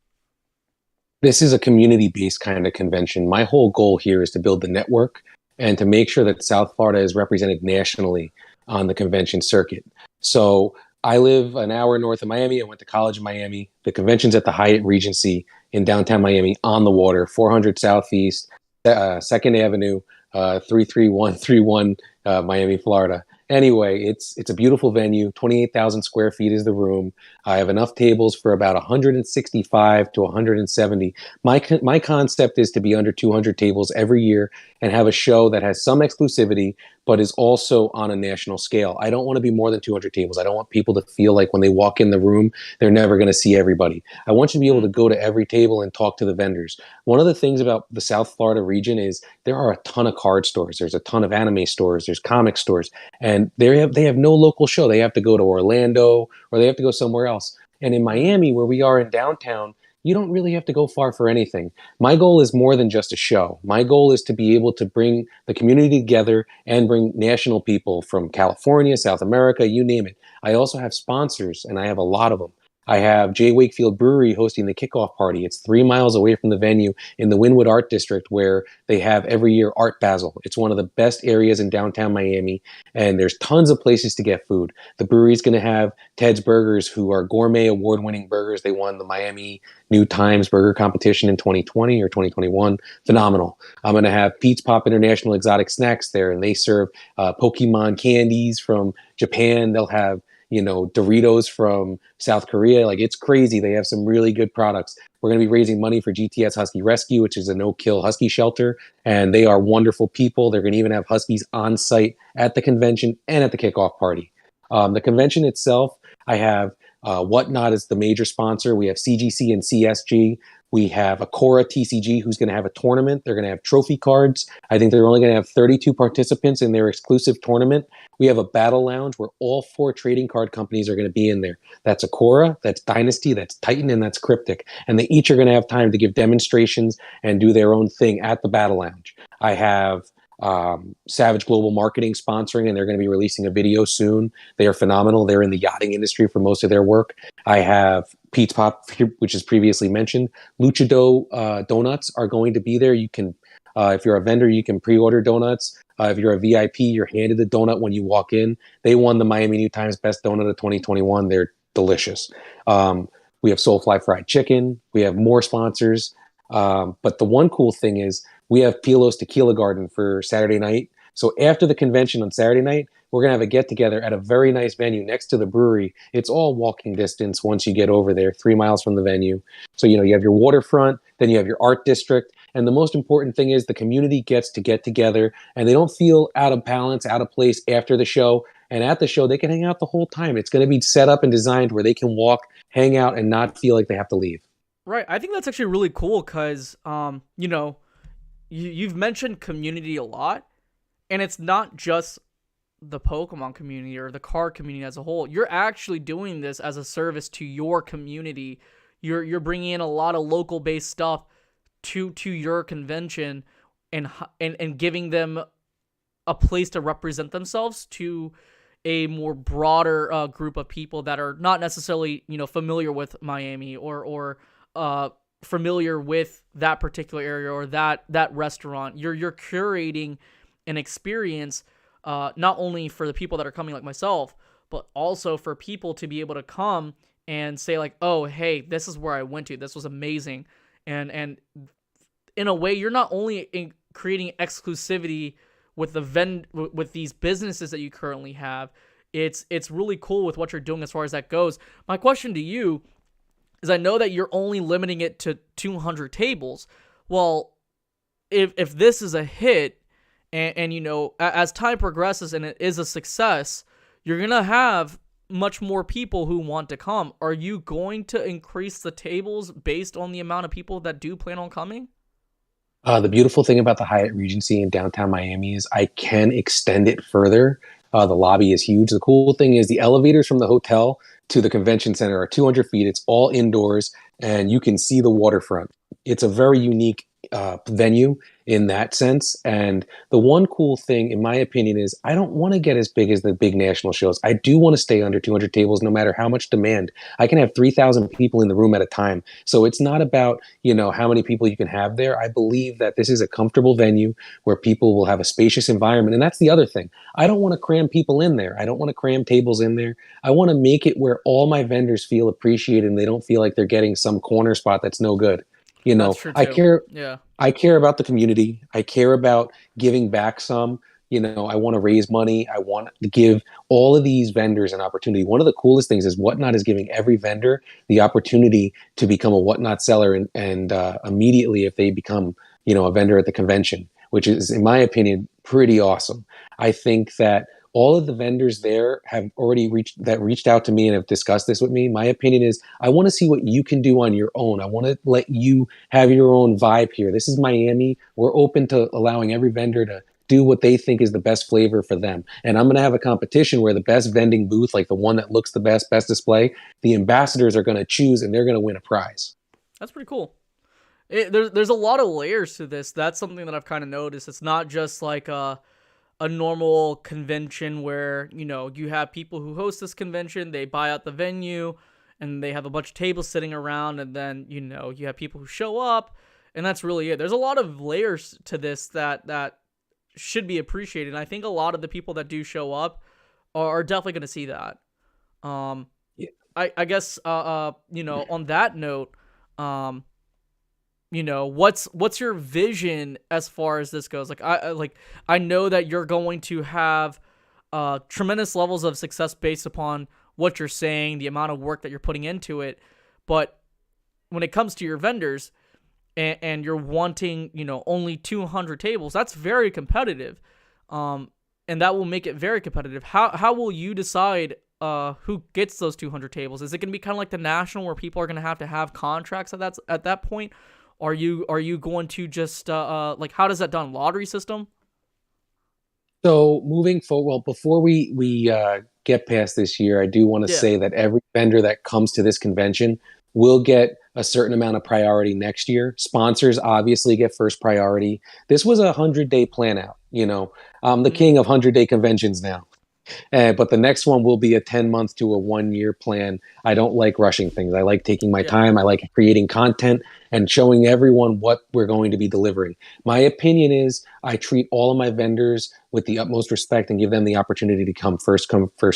This is a community-based kind of convention. My whole goal here is to build the network and to make sure that South Florida is represented nationally on the convention circuit. So I live an hour north of Miami. I went to college in Miami. The convention's at the Hyatt Regency in downtown Miami on the water, 400 Southeast, 2nd Avenue, 33131, Miami, Florida. Anyway, it's a beautiful venue. 28,000 square feet is the room. I have enough tables for about 165 to 170. My concept is to be under 200 tables every year and have a show that has some exclusivity, but is also on a national scale. I don't want to be more than 200 tables. I don't want people to feel like when they walk in the room, they're never going to see everybody. I want you to be able to go to every table and talk to the vendors. One of the things about the South Florida region is there are a ton of card stores. There's a ton of anime stores. There's comic stores. And they have no local show. They have to go to Orlando or they have to go somewhere else. And in Miami, where we are in downtown, you don't really have to go far for anything. My goal is more than just a show. My goal is to be able to bring the community together and bring national people from California, South America, you name it. I also have sponsors, and I have a lot of them. I have J. Wakefield Brewery hosting the kickoff party. It's 3 miles away from the venue in the Wynwood Art District, where they have every year Art Basel. It's one of the best areas in downtown Miami, and there's tons of places to get food. The brewery's going to have Ted's Burgers, who are gourmet award-winning burgers. They won the Miami New Times Burger Competition in 2020 or 2021. Phenomenal. I'm going to have Pete's Pop International Exotic Snacks there, and they serve Pokemon candies from Japan. They'll have Doritos from South Korea. Like, it's crazy. They have some really good products. We're going to be raising money for GTS Husky Rescue, which is a no-kill husky shelter, and they are wonderful people. They're going to even have huskies on site at the convention and at the kickoff party. The convention itself, I have Whatnot as the major sponsor. We have CGC and CSG. We have Akora TCG, who's going to have a tournament. They're going to have trophy cards. I think they're only going to have 32 participants in their exclusive tournament. We have a battle lounge where all 4 trading card companies are going to be in there. That's Akora, that's Dynasty, that's Titan, and that's Cryptic. And they each are going to have time to give demonstrations and do their own thing at the battle lounge. I have Savage Global Marketing sponsoring, and they're going to be releasing a video soon. They are phenomenal. They're in the yachting industry for most of their work. I have Pete's Pop, which is previously mentioned. Luchado Donuts are going to be there. You can, if you're a vendor, you can pre-order donuts. If you're a VIP, you're handed the donut when you walk in. They won the Miami New Times Best Donut of 2021. They're delicious. We have Soulfly Fried Chicken. We have more sponsors. But the one cool thing is we have Pilo's Tequila Garden for Saturday night. So after the convention on Saturday night, we're going to have a get-together at a very nice venue next to the brewery. It's all walking distance once you get over there, 3 miles from the venue. So, you have your waterfront, then you have your art district. And the most important thing is the community gets to get together, and they don't feel out of balance, out of place after the show. And at the show, they can hang out the whole time. It's going to be set up and designed where they can walk, hang out, and not feel like they have to leave. Right. I think that's actually really cool because, you've mentioned community a lot, and it's not just the Pokemon community or the card community as a whole. You're actually doing this as a service to your community, you're bringing in a lot of local based stuff to your convention, and giving them a place to represent themselves to a more broader group of people that are not necessarily familiar with Miami, or familiar with that particular area or that restaurant. You're curating an experience, not only for the people that are coming like myself, but also for people to be able to come and say like, oh, hey, this is where I went to. This was amazing. And in a way, you're not only creating exclusivity with with these businesses that you currently have. It's really cool with what you're doing as far as that goes. My question to you is, I know that you're only limiting it to 200 tables. Well, if this is a hit, and as time progresses and it is a success, you're gonna have much more people who want to come. Are you going to increase the tables based on the amount of people that do plan on coming? The beautiful thing about the Hyatt Regency in downtown Miami is I can extend it further. The lobby is huge. The cool thing is the elevators from the hotel to the convention center are 200 feet. It's all indoors, and you can see the waterfront. It's a very unique venue in that sense. And the one cool thing, in my opinion, is I don't want to get as big as the big national shows. I do want to stay under 200 tables, no matter how much demand. I can have 3,000 people in the room at a time. So it's not about, how many people you can have there. I believe that this is a comfortable venue where people will have a spacious environment. And that's the other thing. I don't want to cram people in there. I don't want to cram tables in there. I want to make it where all my vendors feel appreciated and they don't feel like they're getting some corner spot that's no good. That's true too. I care about the community. I care about giving back some. I want to raise money. I want to give all of these vendors an opportunity. One of the coolest things is Whatnot is giving every vendor the opportunity to become a Whatnot seller, and immediately if they become, a vendor at the convention, which is, in my opinion, pretty awesome. I think that all of the vendors there have already reached out to me and have discussed this with me. My opinion is I want to see what you can do on your own. I want to let you have your own vibe here. This is Miami. We're open to allowing every vendor to do what they think is the best flavor for them. And I'm going to have a competition where the best vending booth, like the one that looks the best display, the ambassadors are going to choose, and they're going to win a prize. That's pretty cool. There's a lot of layers to this. That's something that I've kind of noticed. It's not just like a normal convention where, you have people who host this convention, they buy out the venue, and they have a bunch of tables sitting around, and then, you have people who show up, and that's really it. There's a lot of layers to this that should be appreciated, and I think a lot of the people that do show up are definitely going to see that. Yeah. I guess, on that note, what's your vision as far as this goes? I know that you're going to have tremendous levels of success based upon what you're saying, the amount of work that you're putting into it. But when it comes to your vendors, and you're wanting, only 200 tables, that's very competitive. And that will make it very competitive. How will you decide who gets those 200 tables? Is it going to be kind of like the national, where people are going to have contracts at that point? Are you going to just how does that done? Lottery system? So moving forward, well, before we get past this year, I do want to say that every vendor that comes to this convention will get a certain amount of priority next year. Sponsors obviously get first priority. This was a 100-day plan out. I'm the king of 100-day conventions now. But the next one will be a 10-month to a 1-year plan. I don't like rushing things. I like taking my time. I like creating content and showing everyone what we're going to be delivering. My opinion is I treat all of my vendors with the utmost respect and give them the opportunity to come, first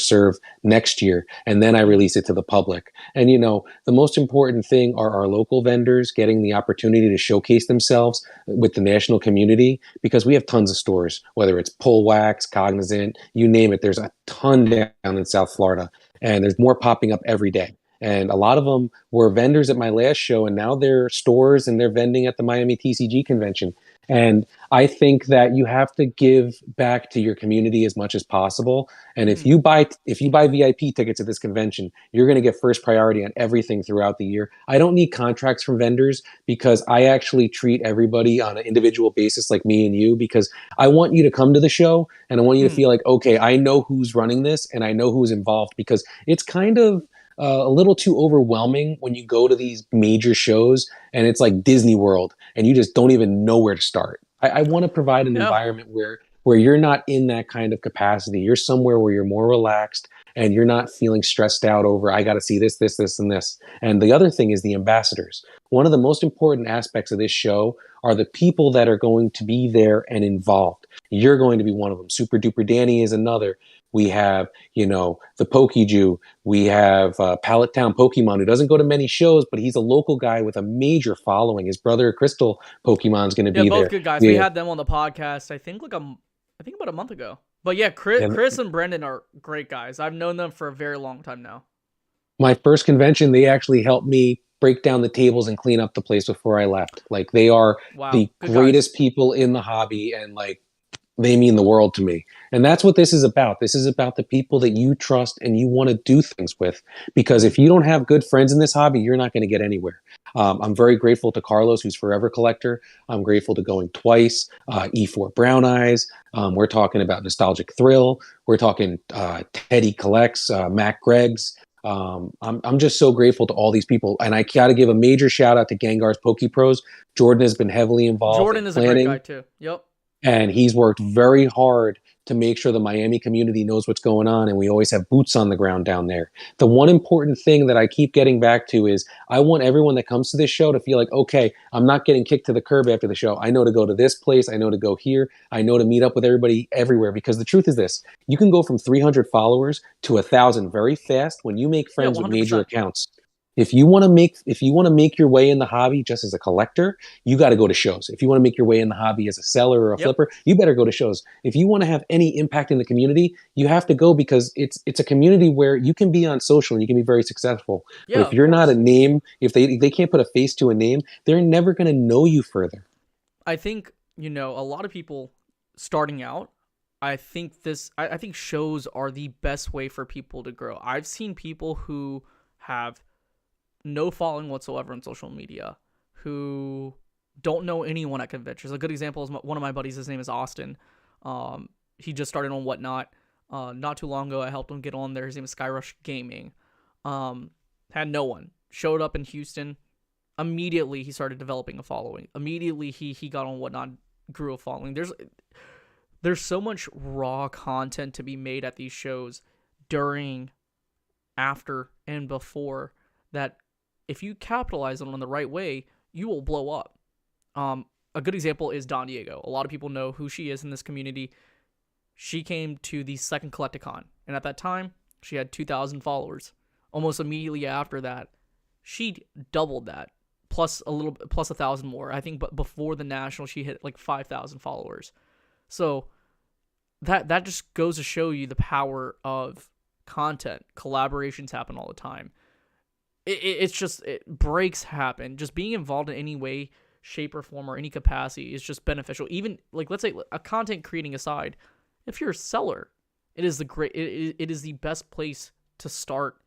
serve next year. And then I release it to the public. And, the most important thing are our local vendors getting the opportunity to showcase themselves with the national community, because we have tons of stores, whether it's Pull Wax, Cognizant, you name it. There's a ton down in South Florida, and there's more popping up every day. And a lot of them were vendors at my last show, and now they're stores and they're vending at the Miami TCG Convention. And I think that you have to give back to your community as much as possible. And if you buy VIP tickets at this convention, you're going to get first priority on everything throughout the year. I don't need contracts from vendors, because I actually treat everybody on an individual basis, like me and you, because I want you to come to the show and I want you to feel like, okay, I know who's running this and I know who's involved, because it's kind of a little too overwhelming when you go to these major shows and it's like Disney World and you just don't even know where to start. I want to provide an Yeah. environment where you're not in that kind of capacity. You're somewhere where you're more relaxed and you're not feeling stressed out over, I got to see this, this, this, and this. And the other thing is the ambassadors. One of the most important aspects of this show are the people that are going to be there and involved. You're going to be one of them. Super Duper Danny is another. We have, the Pokey Jew. We have Pallet Town Pokemon, who doesn't go to many shows, but he's a local guy with a major following. His brother Crystal Pokemon's going to Yeah, be both there. good guys. We had them on the podcast, I think about a month ago. But yeah, And Chris and Brendan are great guys. I've known them for a very long time now. my first convention, they actually helped me break down the tables and clean up the place before I left. Like, they are Wow, the good greatest guys. people in the hobby, and like, they mean the world to me. And that's what this is about. This is about the people that you trust and you want to do things with. Because if you don't have good friends in this hobby, you're not going to get anywhere. I'm very grateful to Carlos, who's Forever Collector. I'm grateful to Going Twice, E4 Brown Eyes. We're talking about Nostalgic Thrill. We're talking Teddy Collects, Mac Greggs. I'm just so grateful to all these people. And I got to give a major shout out to Gengar's Poke Pros. Jordan has been heavily involved Jordan in is a great planning. guy too. Yep. And he's worked very hard to make sure the Miami community knows what's going on. And we always have boots on the ground down there. The one important thing that I keep getting back to is I want everyone that comes to this show to feel like, okay, I'm not getting kicked to the curb after the show. I know to go to this place. I know to go here. I know to meet up with everybody everywhere. Because the truth is this, you can go from 300 followers to 1,000 very fast when you make Yeah, friends with major 100%. accounts. If you want to make your way in the hobby just as a collector, you got to go to shows. If you want to make your way in the hobby as a seller or a Yep. flipper, you better go to shows. If you want to have any impact in the community, you have to go, because it's a community where you can be on social and you can be very successful. Yeah, But if of you're not course. a name, if they can't put a face to a name, they're never going to know you further. I think, a lot of people starting out, I think I think shows are the best way for people to grow. I've seen people who have no following whatsoever on social media, who don't know anyone at conventions. A good example is one of my buddies. His name is Austin. He just started on Whatnot not too long ago. I helped him get on there. His name is Skyrush Gaming. Had no one. Showed up in Houston. Immediately he started developing a following. Immediately he got on Whatnot, grew a following. There's so much raw content to be made at these shows during, after, and before that. If you capitalize on it in the right way, you will blow up. A good example is Don Diego. A lot of people know who she is in this community. She came to the second Collecticon, and at that time, she had 2,000 followers. Almost immediately after that, she doubled that, plus 1,000 more. I think, but before the national, she hit like 5,000 followers. So that just goes to show you the power of content. Collaborations happen all the time. It's just, breaks happen. Just being involved in any way, shape, or form, or any capacity is just beneficial. Even, like, let's say, a content creating aside, if you're a seller, it is it is the best place to start.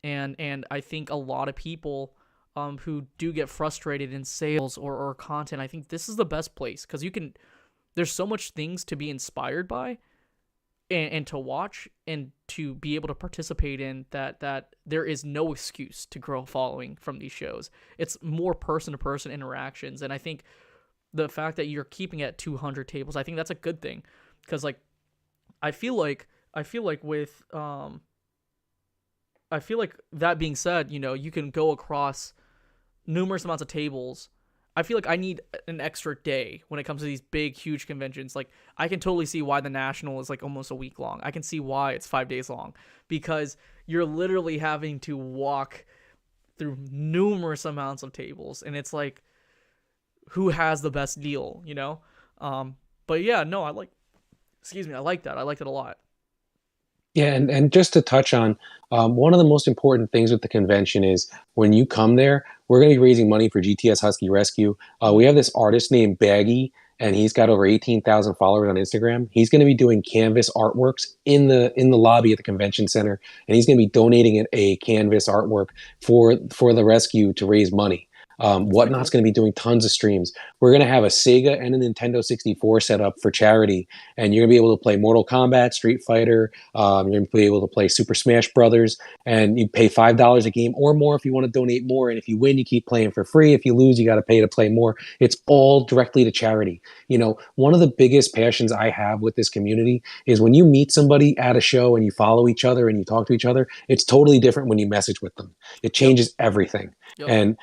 And I think a lot of people who do get frustrated in sales or content, I think this is the best place, because there's so much things to be inspired by and to watch and to be able to participate in, that there is no excuse to grow a following from these shows. It's more person-to-person interactions, and I think the fact that you're keeping it at 200 tables, I think that's a good thing, because like I feel like with I feel like that being said, you can go across numerous amounts of tables. I feel like I need an extra day when it comes to these big, huge conventions. Like, I can totally see why the national is like almost a week long. I can see why it's 5 days long, because you're literally having to walk through numerous amounts of tables, and it's like, who has the best deal, But yeah, no, I like that. I liked it a lot. Yeah, and just to touch on, one of the most important things with the convention is when you come there, we're going to be raising money for GTS Husky Rescue. We have this artist named Baggy, and he's got over 18,000 followers on Instagram. He's going to be doing canvas artworks in the lobby at the convention center, and he's going to be donating a canvas artwork for the rescue to raise money. That's pretty Whatnot's cool. going to be doing tons of streams. We're going to have a Sega and a Nintendo 64 set up for charity, and you're going to be able to play Mortal Kombat, Street Fighter. You're going to be able to play Super Smash Brothers, and you pay $5 a game or more if you want to donate more. And if you win, you keep playing for free. If you lose, you got to pay to play more. It's all directly to charity. One of the biggest passions I have with this community is when you meet somebody at a show and you follow each other and you talk to each other, it's totally different when you message with them. It Yep. changes everything. Yep. And,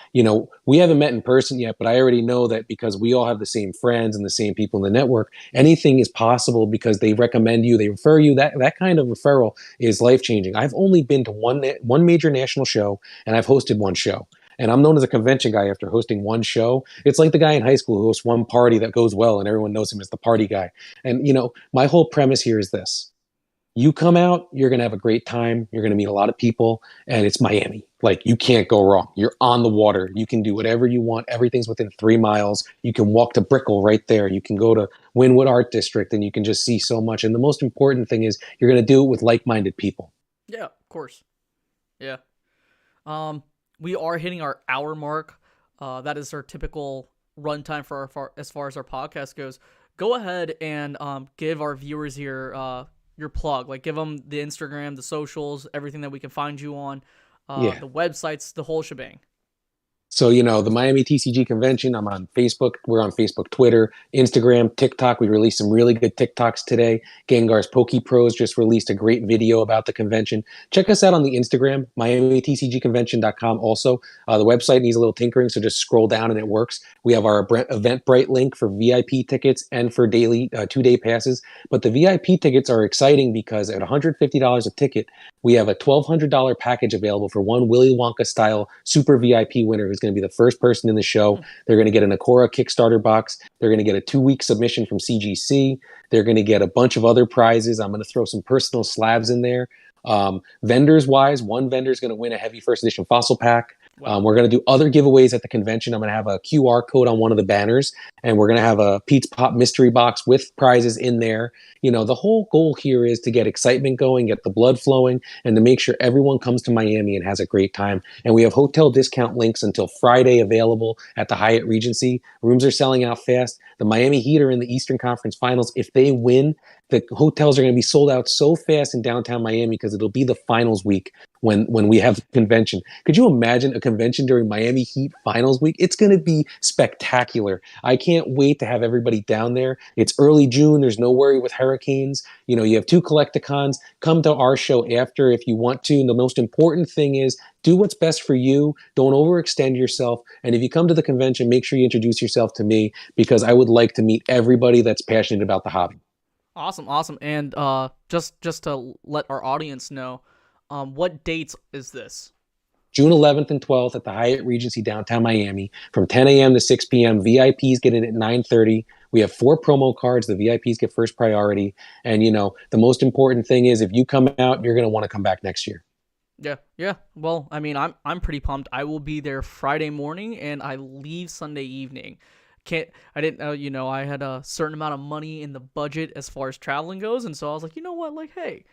we haven't met in person yet, but I already know that because we all have the same friends and the same people in the network, anything is possible because they recommend you, they refer you. That kind of referral is life-changing. I've only been to one major national show, and I've hosted one show. And I'm known as a convention guy after hosting one show. It's like the guy in high school who hosts one party that goes well and everyone knows him as the party guy. And, my whole premise here is this. You come out, you're going to have a great time. You're going to meet a lot of people, and it's Miami. Like, you can't go wrong. You're on the water. You can do whatever you want. Everything's within 3 miles. You can walk to Brickell right there. You can go to Wynwood Art District, and you can just see so much. And the most important thing is you're going to do it with like-minded people. Yeah, of course. Yeah. We are hitting our hour mark. That is our typical runtime for as far as our podcast goes. Go ahead and give our viewers here your plug. Like, give them the Instagram, the socials, everything that we can find you on, the websites, the whole shebang. So, the Miami TCG Convention, I'm on Facebook. We're on Facebook, Twitter, Instagram, TikTok. We released some really good TikToks today. Gengar's Poke Pros just released a great video about the convention. Check us out on the Instagram, MiamiTCGConvention.com. Also, the website needs a little tinkering, so just scroll down and it works. We have our Eventbrite link for VIP tickets and for daily 2-day passes. But the VIP tickets are exciting because at $150 a ticket, we have a $1,200 package available for one Willy Wonka style super VIP winner who's going to be the first person in the show. They're going to get an Akora Kickstarter box. They're going to get a 2-week submission from CGC. They're going to get a bunch of other prizes. I'm going to throw some personal slabs in there. Vendors wise, one vendor is going to win a heavy first edition fossil pack. Wow. We're going to do other giveaways at the convention. I'm going to have a QR code on one of the banners, and we're going to have a Pete's Pop mystery box with prizes in there. The whole goal here is to get excitement going, get the blood flowing, and to make sure everyone comes to Miami and has a great time. And we have hotel discount links until Friday available at the Hyatt Regency. Rooms are selling out fast. The Miami Heat are in the Eastern Conference Finals. If they win, the hotels are going to be sold out so fast in downtown Miami because it'll be the finals week when we have the convention. Could you imagine a convention during Miami Heat finals week? It's going to be spectacular. I can't wait to have everybody down there. It's early June. There's no worry with hurricanes. You have 2 Collecticons. Come to our show after if you want to. And the most important thing is do what's best for you. Don't overextend yourself. And if you come to the convention, make sure you introduce yourself to me because I would like to meet everybody that's passionate about the hobby. Awesome. And just to let our audience know, what dates is this? June 11th and 12th at the Hyatt Regency downtown Miami from 10 a.m. to 6 p.m. VIPs get in at 9:30. We have 4 promo cards. The VIPs get first priority. And, the most important thing is if you come out, you're going to want to come back next year. Yeah. Well, I mean, I'm pretty pumped. I will be there Friday morning and I leave Sunday evening. I didn't know, I had a certain amount of money in the budget as far as traveling goes. And so I was like, you know what? Like, hey,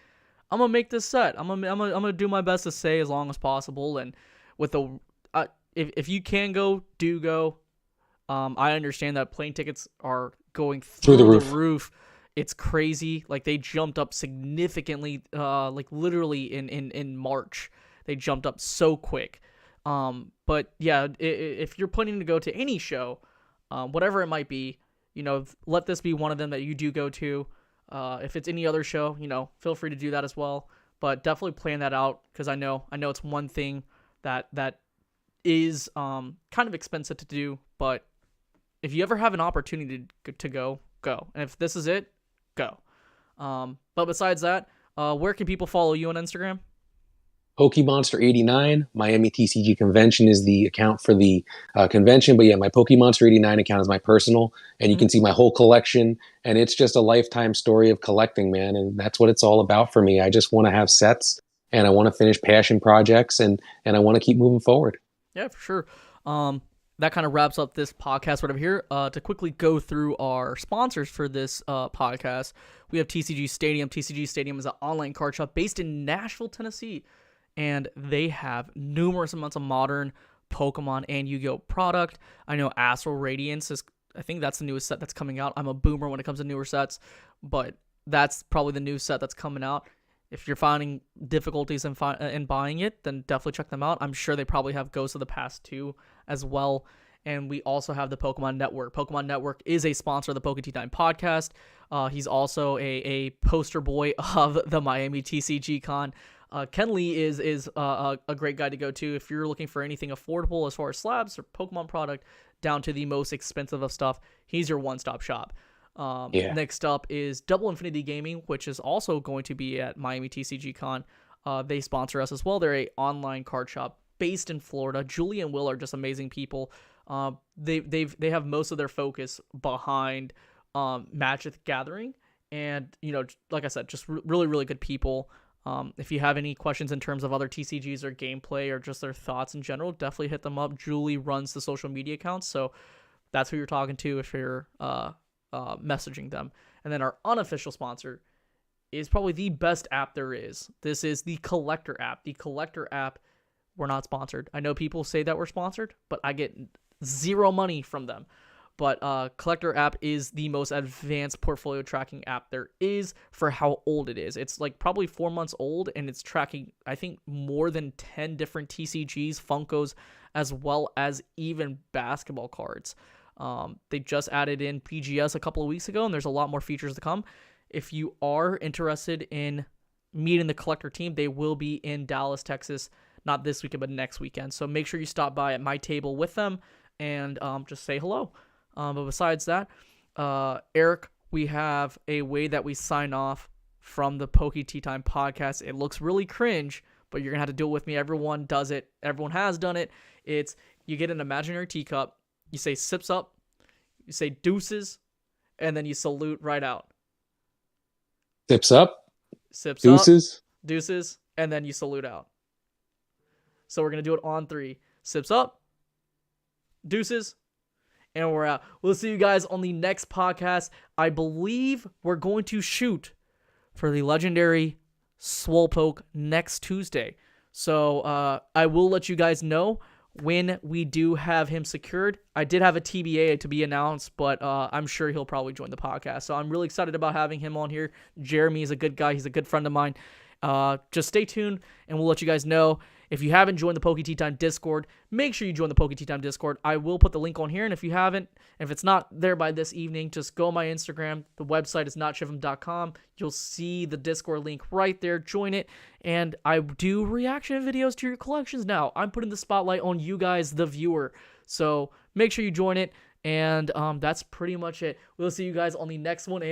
I'm going to make this set. I'm gonna do my best to stay as long as possible. And with if you can go, do go. I understand that plane tickets are going through the roof. It's crazy. Like, they jumped up significantly, like literally in March. They jumped up so quick. But yeah, if you're planning to go to any show, whatever it might be, let this be one of them that you do go to. If it's any other show, feel free to do that as well. But definitely plan that out because I know it's one thing that is kind of expensive to do. But if you ever have an opportunity to go. And if this is it, go. But besides that, where can people follow you on Instagram? PokeMonster89, Miami TCG Convention is the account for the convention. But yeah, my PokeMonster89 account is my personal, and you can see my whole collection. And it's just a lifetime story of collecting, man. And that's what it's all about for me. I just want to have sets, and I want to finish passion projects, and I want to keep moving forward. Yeah, for sure. That kind of wraps up this podcast right over here. To quickly go through our sponsors for this podcast, we have TCG Stadium. TCG Stadium is an online card shop based in Nashville, Tennessee. And they have numerous amounts of modern Pokemon and Yu-Gi-Oh product. I know Astral Radiance is, I think that's the newest set that's coming out. I'm a boomer when it comes to newer sets, but that's probably the new set that's coming out. If you're finding difficulties in buying it, then definitely check them out. I'm sure they probably have Ghosts of the Past 2 as well. And we also have the Pokemon Network. Pokemon Network is a sponsor of the Poke Tea Time podcast. He's also a poster boy of the Miami TCG Con. Ken Lee is a great guy to go to if you're looking for anything affordable as far as slabs or Pokemon product down to the most expensive of stuff. He's your one-stop shop. Next up is Double Infinity Gaming, which is also going to be at Miami TCG Con. They sponsor us as well. They're a online card shop based in Florida. Julie and Will are just amazing people. They have most of their focus behind Magic the Gathering, and like I said, just really really good people. If you have any questions in terms of other TCGs or gameplay or just their thoughts in general, definitely hit them up. Julie runs the social media accounts, so that's who you're talking to if you're messaging them. And then our unofficial sponsor is probably the best app there is. This is the Collector app. The Collector app, we're not sponsored. I know people say that we're sponsored, but I get zero money from them. But Collector app is the most advanced portfolio tracking app there is for how old it is. It's like probably 4 months old, and it's tracking, I think, more than 10 different TCGs, Funkos, as well as even basketball cards. They just added in PGS a couple of weeks ago, and there's a lot more features to come. If you are interested in meeting the Collector team, they will be in Dallas, Texas, not this weekend, but next weekend. So make sure you stop by at my table with them and just say hello. But besides that, Eric, we have a way that we sign off from the Poke Tea Time podcast. It looks really cringe, but you're going to have to do it with me. Everyone does it. Everyone has done it. It's you get an imaginary teacup, you say sips up, you say deuces, and then you salute right out. Sips up, sips deuces, up, deuces, and then you salute out. So we're going to do it on 3. Sips up, deuces, and we're out. We'll see you guys on the next podcast. I believe we're going to shoot for the legendary Swolpoke next Tuesday. So I will let you guys know when we do have him secured. I did have a TBA to be announced, but I'm sure he'll probably join the podcast. So I'm really excited about having him on here. Jeremy is a good guy. He's a good friend of mine. Just stay tuned, and we'll let you guys know. If you haven't joined the Poke Tea Time Discord, make sure you join the Poke Tea Time Discord. I will put the link on here, and if you haven't, if it's not there by this evening, just go on my Instagram. The website is notshivim.com. You'll see the Discord link right there. Join it, and I do reaction videos to your collections now. I'm putting the spotlight on you guys, the viewer, so make sure you join it, and that's pretty much it. We'll see you guys on the next one.